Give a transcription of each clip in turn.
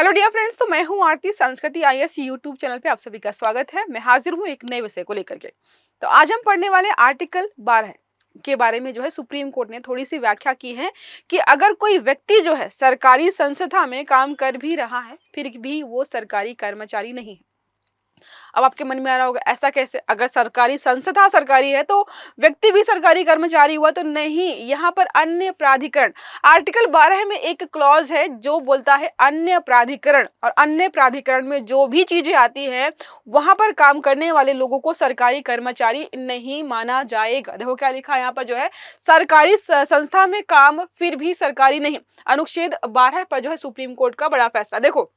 Hello dear friends, तो मैं हूं आरती। संस्कृति आईएएस यूट्यूब चैनल पे आप सभी का स्वागत है। मैं हाजिर हूं एक नए विषय को लेकर के। तो आज हम पढ़ने वाले आर्टिकल 12 के बारे में जो है सुप्रीम कोर्ट ने थोड़ी सी व्याख्या की है कि अगर कोई व्यक्ति जो है सरकारी संस्था में काम कर भी रहा है फिर भी वो सरकारी कर्मचारी नहीं है। अब आपके मन में आ रहा होगा ऐसा कैसे, अगर सरकारी संस्था सरकारी है तो व्यक्ति भी सरकारी कर्मचारी हुआ? तो नहीं, यहाँ पर अन्य प्राधिकरण, आर्टिकल 12 में एक क्लॉज है जो बोलता है अन्य प्राधिकरण, और अन्य प्राधिकरण में जो भी चीजें आती हैं वहां पर काम करने वाले लोगों को सरकारी कर्मचारी नहीं माना जाएगा। देखो क्या लिखा है यहाँ पर, जो है सरकारी संस्था में काम फिर भी सरकारी नहीं। अनुच्छेद 12 पर जो है सुप्रीम कोर्ट का बड़ा फैसला। देखो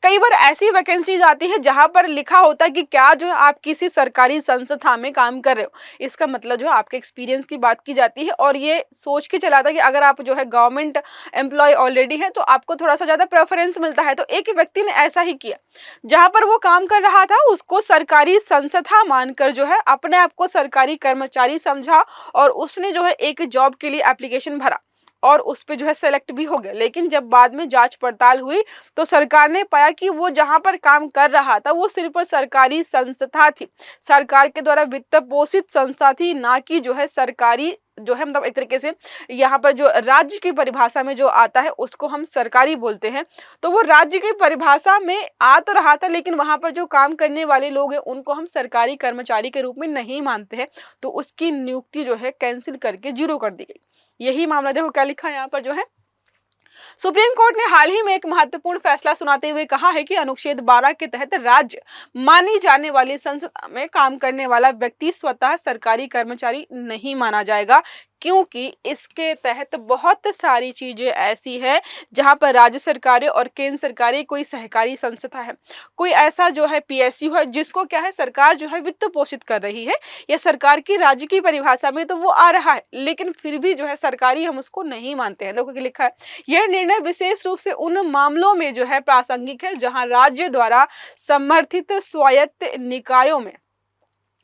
कई बार ऐसी वैकेंसीज आती है जहां पर लिखा होता है कि क्या जो है आप किसी सरकारी संस्था में काम कर रहे हो, इसका मतलब जो है आपके एक्सपीरियंस की बात की जाती है और ये सोच के चला था कि अगर आप जो है गवर्नमेंट एम्प्लॉय ऑलरेडी है तो आपको थोड़ा सा ज्यादा प्रेफरेंस मिलता है। तो एक व्यक्ति ने ऐसा ही किया, जहां पर वो काम कर रहा था उसको सरकारी संस्था मानकर जो है अपने आप को सरकारी कर्मचारी समझा और उसने जो है एक जॉब के लिए एप्लीकेशन भरा और उस पे जो है सेलेक्ट भी हो गया। लेकिन जब बाद में जांच पड़ताल हुई तो सरकार ने पाया कि वो जहां पर काम कर रहा था वो सिर्फ सरकारी संस्था थी, सरकार के द्वारा वित्त पोषित संस्था थी, ना कि जो है सरकारी जो है मतलब एक तरीके से यहाँ पर जो राज्य की परिभाषा में जो आता है उसको हम सरकारी बोलते हैं। तो वो राज्य की परिभाषा में आ तो रहा था लेकिन वहां पर जो काम करने वाले लोग हैं उनको हम सरकारी कर्मचारी के रूप में नहीं मानते हैं, तो उसकी नियुक्ति जो है कैंसिल करके जीरो कर दी गई। यही मामला देखो क्या लिखा है यहाँ पर, जो है सुप्रीम कोर्ट ने हाल ही में एक महत्वपूर्ण फैसला सुनाते हुए कहा है कि अनुच्छेद 12 के तहत राज्य मानी जाने वाली संस्था में काम करने वाला व्यक्ति स्वतः सरकारी कर्मचारी नहीं माना जाएगा, क्योंकि इसके तहत बहुत सारी चीजें ऐसी है जहां पर राज्य सरकारें और केंद्र सरकारें कोई सहकारी संस्था है, कोई ऐसा जो है पीएसयू है जिसको क्या है सरकार जो है वित्त पोषित कर रही है या सरकार की राज्य की परिभाषा में तो वो आ रहा है, लेकिन फिर भी जो है सरकारी हम उसको नहीं मानते हैं। देखो क्या लिखा है, यह निर्णय विशेष रूप से उन मामलों में जो है प्रासंगिक है जहां राज्य द्वारा समर्थित स्वायत्त निकायों में,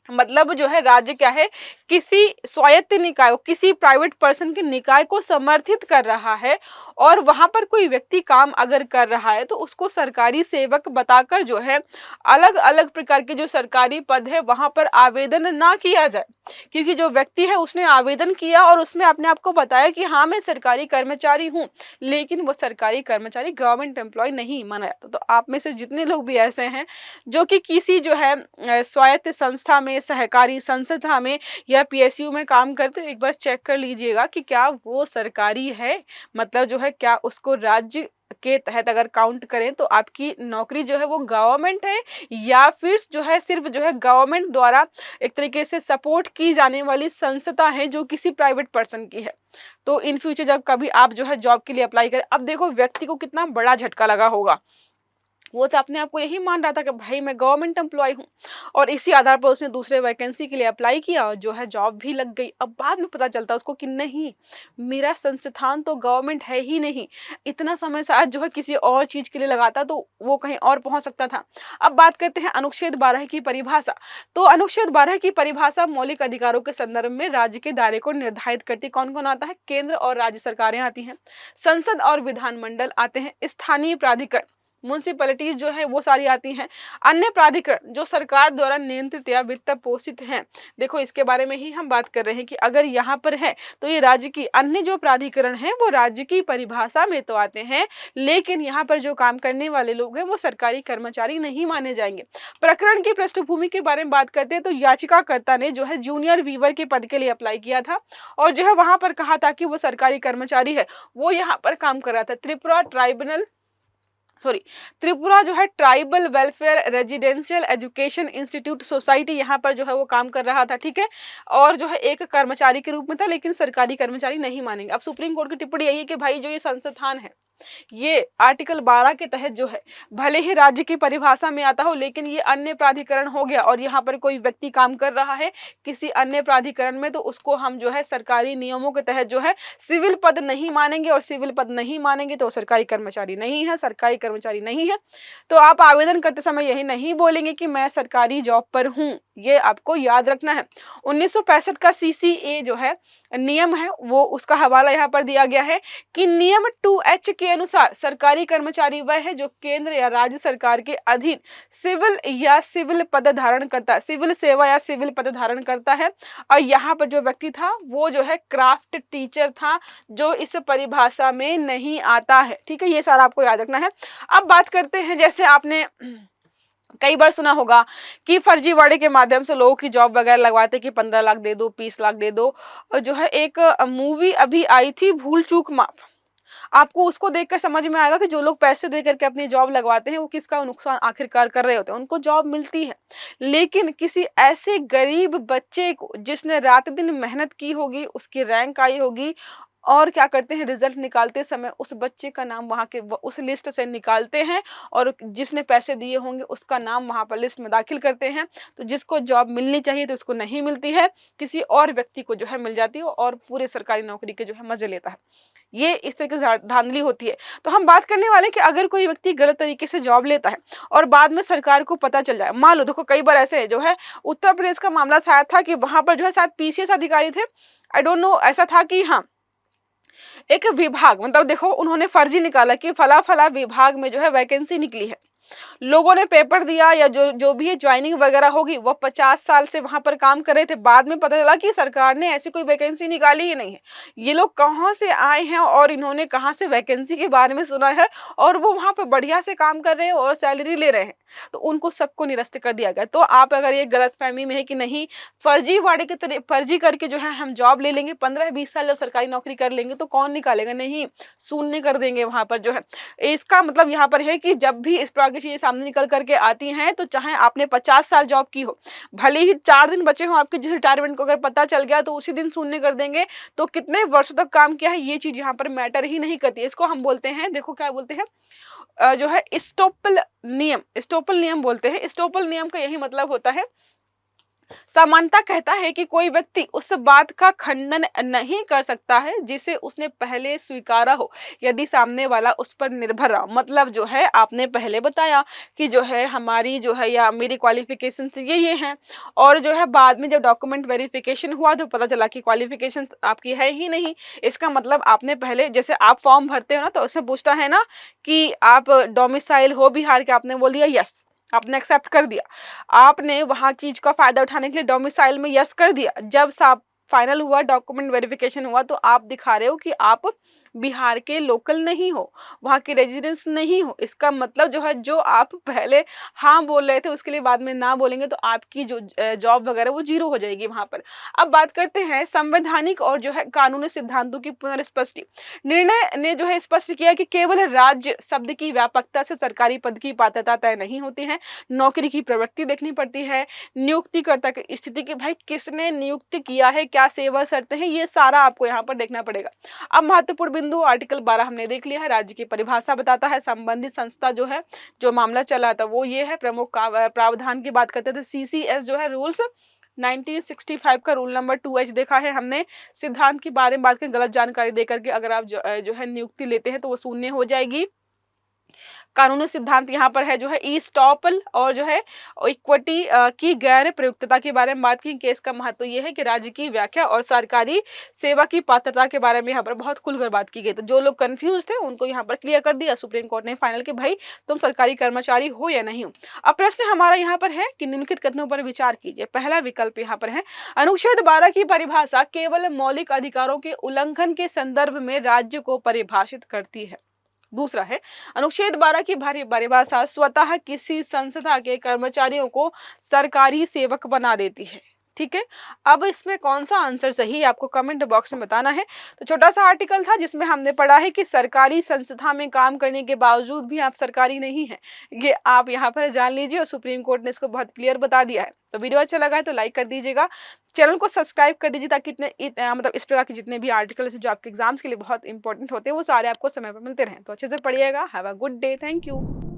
मतलब जो है राज्य क्या है किसी स्वायत्त निकाय, किसी प्राइवेट पर्सन के निकाय को समर्थित कर रहा है और वहां पर कोई व्यक्ति काम अगर कर रहा है तो उसको सरकारी सेवक बताकर जो है अलग अलग प्रकार के जो सरकारी पद है वहां पर आवेदन ना किया जाए, क्योंकि जो व्यक्ति है उसने आवेदन किया और उसमें अपने आप को बताया कि हाँ मैं सरकारी कर्मचारी हूँ, लेकिन वो सरकारी कर्मचारी गवर्नमेंट एम्प्लॉय नहीं माना जाता। तो आप में से जितने लोग भी ऐसे हैं जो कि किसी जो है स्वायत्त संस्था में, सहकारी संस्था में या पीएसयू में काम करते हो, एक बार चेक कर लीजिएगा कि क्या वो सरकारी है, मतलब जो है क्या उसको राज्य के तहत अगर काउंट करें तो आपकी नौकरी जो है वो गवर्नमेंट है या फिर जो है सिर्फ जो है गवर्नमेंट द्वारा एक तरीके से सपोर्ट की जाने वाली संस्था है जो किसी प्राइवेट पर्सन की है। तो इन फ्यूचर जब कभी आप जो है जॉब के लिए अप्लाई करें, अब देखो व्यक्ति को कितना बड़ा झटका लगा होगा, वो तो अपने आप को यही मान रहा था कि भाई मैं गवर्नमेंट एम्प्लॉय हूँ और इसी आधार पर उसने दूसरे वैकेंसी के लिए अप्लाई किया और जो है जॉब भी लग गई। अब बाद में पता चलता उसको कि नहीं, मेरा संस्थान तो गवर्नमेंट है ही नहीं, इतना समय शायद जो है किसी और चीज के लिए लगाता तो वो कहीं और पहुंच सकता था। अब बात करते हैं अनुच्छेद 12 की परिभाषा। तो अनुच्छेद 12 की परिभाषा मौलिक अधिकारों के संदर्भ में राज्य के दायरे को निर्धारित करती कौन कौन आता है, केंद्र और राज्य सरकारें आती हैं, संसद और विधानमंडल आते हैं, स्थानीय प्राधिकरण म्युनिसिपैलिटीज जो है वो सारी आती हैं, अन्य प्राधिकरण जो सरकार द्वारा नियंत्रित या वित्त पोषित हैं। देखो इसके बारे में ही हम बात कर रहे हैं कि अगर यहाँ पर है तो ये राज्य की अन्य जो प्राधिकरण हैं वो राज्य की परिभाषा में तो आते हैं, लेकिन यहाँ पर जो काम करने वाले लोग हैं वो सरकारी कर्मचारी नहीं माने जाएंगे। प्रकरण की पृष्ठभूमि के बारे में बात करते हैं तो याचिकाकर्ता ने जो है जूनियर वीवर के पद के लिए अप्लाई किया था और जो है वहां पर कहा था कि वो सरकारी कर्मचारी है, वो यहाँ पर काम कर रहा था। त्रिपुरा जो है tribal welfare residential education institute society, यहाँ पर जो है वो काम कर रहा था, ठीक है, और जो है एक कर्मचारी के रूप में था लेकिन सरकारी कर्मचारी नहीं मानेंगे। अब सुप्रीम कोर्ट की टिप्पणी यही है कि भाई जो ये संस्थान है ये आर्टिकल 12 के तहत जो है भले ही राज्य की परिभाषा में आता हो लेकिन ये अन्य प्राधिकरण हो गया और यहाँ पर कोई व्यक्ति काम कर रहा है किसी अन्य प्राधिकरण में तो उसको हम जो है सरकारी नियमों के तहत जो है सिविल पद नहीं मानेंगे, और सिविल पद नहीं मानेंगे तो सरकारी कर्मचारी नहीं है, सरकारी कर्मचारी नहीं है। तो आप आवेदन करते समय यही नहीं बोलेंगे कि मैं सरकारी जॉब पर हूँ, ये आपको याद रखना है। 1965 का सीसीए जो है नियम है वो उसका हवाला यहाँ पर दिया गया है कि नियम 2H के अनुसार सरकारी कर्मचारी वह है जो केंद्र या राज्य सरकार के अधीन सिविल या सिविल पद धारण करता है, सिविल सेवा या सिविल पद धारण करता है। और यहाँ पर जो व्यक्ति था वो जो है क्राफ्ट टीचर था, जो इस परिभाषा में नहीं आता है। ठीक है, ये सारा आपको याद रखना है। अब बात करते हैं, जैसे आपने कई बार सुना होगा कि फर्जीवाड़े के माध्यम से लोगों की जॉब वगैरह लगवाते कि 15 लाख दे दो, 20 लाख दे दो। और जो है एक मूवी अभी आई थी भूल चूक माफ, आपको उसको देखकर समझ में आएगा कि जो लोग पैसे दे करके अपनी जॉब लगवाते हैं वो किसका नुकसान आखिरकार कर रहे होते हैं। उनको जॉब मिलती है, लेकिन किसी ऐसे गरीब बच्चे को जिसने रात दिन मेहनत की होगी, उसकी रैंक आई होगी, और क्या करते हैं रिजल्ट निकालते समय उस बच्चे का नाम वहाँ के उस लिस्ट से निकालते हैं और जिसने पैसे दिए होंगे उसका नाम वहाँ पर लिस्ट में दाखिल करते हैं। तो जिसको जॉब मिलनी चाहिए तो उसको नहीं मिलती है, किसी और व्यक्ति को जो है मिल जाती है और पूरे सरकारी नौकरी के जो है मजे लेता है। ये इस तरह की धांधली होती है। तो हम बात करने वाले कि अगर कोई व्यक्ति गलत तरीके से जॉब लेता है और बाद में सरकार को पता चल जाए, मान लो देखो कई बार ऐसे जो है उत्तर प्रदेश का मामला शायद था कि वहां पर जो है शायद पीसीएस अधिकारी थे, आई डोंट नो, ऐसा था कि हाँ एक विभाग, मतलब देखो उन्होंने फर्जी निकाला कि फला फला विभाग में जो है वैकेंसी निकली है, लोगों ने पेपर दिया या जो भी ज्वाइनिंग वगैरह होगी, वो 50 साल से वहां पर काम कर रहे थे, बाद में पता चला कि सरकार ने ऐसी कोई वैकेंसी निकाली ही नहीं है। ये लोग कहाँ से आए हैं और इन्होंने कहाँ से वैकेंसी के बारे में सुना है और वो वहां पर बढ़िया से काम कर रहे हैं और सैलरी ले रहे हैं, तो उनको सबको निरस्त कर दिया गया। तो आप अगर ये गलतफहमी में है कि नहीं फर्जीवाड़े के तरह फर्जी करके जो है हम जॉब ले लेंगे, 15-20 साल जब सरकारी नौकरी कर लेंगे तो कौन निकालेगा, नहीं शून्य कर देंगे वहां पर जो है। इसका मतलब यहाँ पर है कि जब भी इस प्रकार की चीजें सामने निकल करके आती हैं तो चाहे आपने 50 साल जॉब की हो, भले ही 4 दिन बचे हो आपके जिस रिटायरमेंट को अगर पता चल गया तो उसी दिन शून्य कर देंगे। तो कितने वर्षों तक काम किया है ये चीज यहाँ पर मैटर ही नहीं करती है। इसको हम बोलते हैं, देखो क्या बोलते हैं, जो है स्टोपल नियम, स्टोपल नियम बोलते हैं। स्टोपल नियम का यही मतलब होता है, समानता कहता है कि कोई व्यक्ति उस बात का खंडन नहीं कर सकता है जिसे उसने पहले स्वीकारा हो, यदि सामने वाला उस पर निर्भर रहा। मतलब जो है आपने पहले बताया कि जो है हमारी जो है या मेरी क्वालिफिकेशन ये हैं, और जो है बाद में जब डॉक्यूमेंट वेरिफिकेशन हुआ तो पता चला कि क्वालिफिकेशन आपकी है ही नहीं। इसका मतलब आपने पहले, जैसे आप फॉर्म भरते हो ना तो उसमें पूछता है ना कि आप डोमिसाइल हो बिहार के, आपने बोल दिया यस, आपने एक्सेप्ट कर दिया, आपने वहां चीज का फायदा उठाने के लिए डोमिसाइल में यस कर दिया। जब साफ फाइनल हुआ, डॉक्यूमेंट वेरिफिकेशन हुआ, तो आप दिखा रहे हो कि आप बिहार के लोकल नहीं हो, वहाँ के रेजिडेंस नहीं हो। इसका मतलब जो है जो आप पहले हाँ बोल रहे थे उसके लिए बाद में ना बोलेंगे तो आपकी जो जॉब वगैरह वो जीरो हो जाएगी वहां पर। अब बात करते हैं संवैधानिक और जो है कानूनी सिद्धांतों की पुनर्स्पष्टि। निर्णय ने जो है स्पष्ट किया कि केवल राज्य शब्द की व्यापकता से सरकारी पद की पात्रता तय नहीं होती है, नौकरी की प्रवृत्ति देखनी पड़ती है, नियुक्तिकर्ता की स्थिति की भाई किसने नियुक्त किया है, क्या सेवा शर्तें हैं, ये सारा आपको यहाँ पर देखना पड़ेगा। अब महत्वपूर्ण बिंदु आर्टिकल 12 हमने देख लिया है, राज्य की परिभाषा बताता है। संबंधित संस्था जो है जो मामला चला था वो ये है। प्रमुख प्रावधान की बात करते थे, सीसीएस जो है रूल्स 1965 का रूल नंबर 2H देखा है हमने। सिद्धांत के बारे में बात करें, गलत जानकारी देकर के अगर आप जो है नियुक्ति लेते हैं तो वो शून्य हो जाएगी। कानूनी सिद्धांत यहाँ पर है जो है ईस्टॉपल और जो है इक्विटी की गैर प्रयुक्तता के बारे में बात की। केस का महत्व ये है कि राज्य की व्याख्या और सरकारी सेवा की पात्रता के बारे में यहाँ पर बहुत खुलकर बात की गई। तो जो लोग कंफ्यूज थे उनको यहाँ पर क्लियर कर दिया सुप्रीम कोर्ट ने फाइनल कि भाई तुम सरकारी कर्मचारी हो या नहीं हो। अब प्रश्न हमारा यहाँ पर है कि निम्नलिखित कथनों पर विचार कीजिए। पहला विकल्प यहाँ पर है, अनुच्छेद 12 की परिभाषा केवल मौलिक अधिकारों के उल्लंघन के संदर्भ में राज्य को परिभाषित करती है। दूसरा है, अनुच्छेद 12 की परिभाषा स्वतः किसी संस्था के कर्मचारियों को सरकारी सेवक बना देती है। ठीक है, अब इसमें कौन सा आंसर सही है आपको कमेंट बॉक्स में बताना है। तो छोटा सा आर्टिकल था जिसमें हमने पढ़ा है कि सरकारी संस्था में काम करने के बावजूद भी आप सरकारी नहीं है, ये आप यहाँ पर जान लीजिए और सुप्रीम कोर्ट ने इसको बहुत क्लियर बता दिया है। तो वीडियो अच्छा लगा है तो लाइक कर दीजिएगा, चैनल को सब्सक्राइब कर दीजिए ताकि मतलब इस प्रकार के जितने भी आर्टिकल्स जो आपके एग्जाम्स के लिए बहुत इंपॉर्टेंट होते हैं वो सारे आपको समय पर मिलते रहें। तो अच्छे से पढ़िएगा। Have a good day, thank you.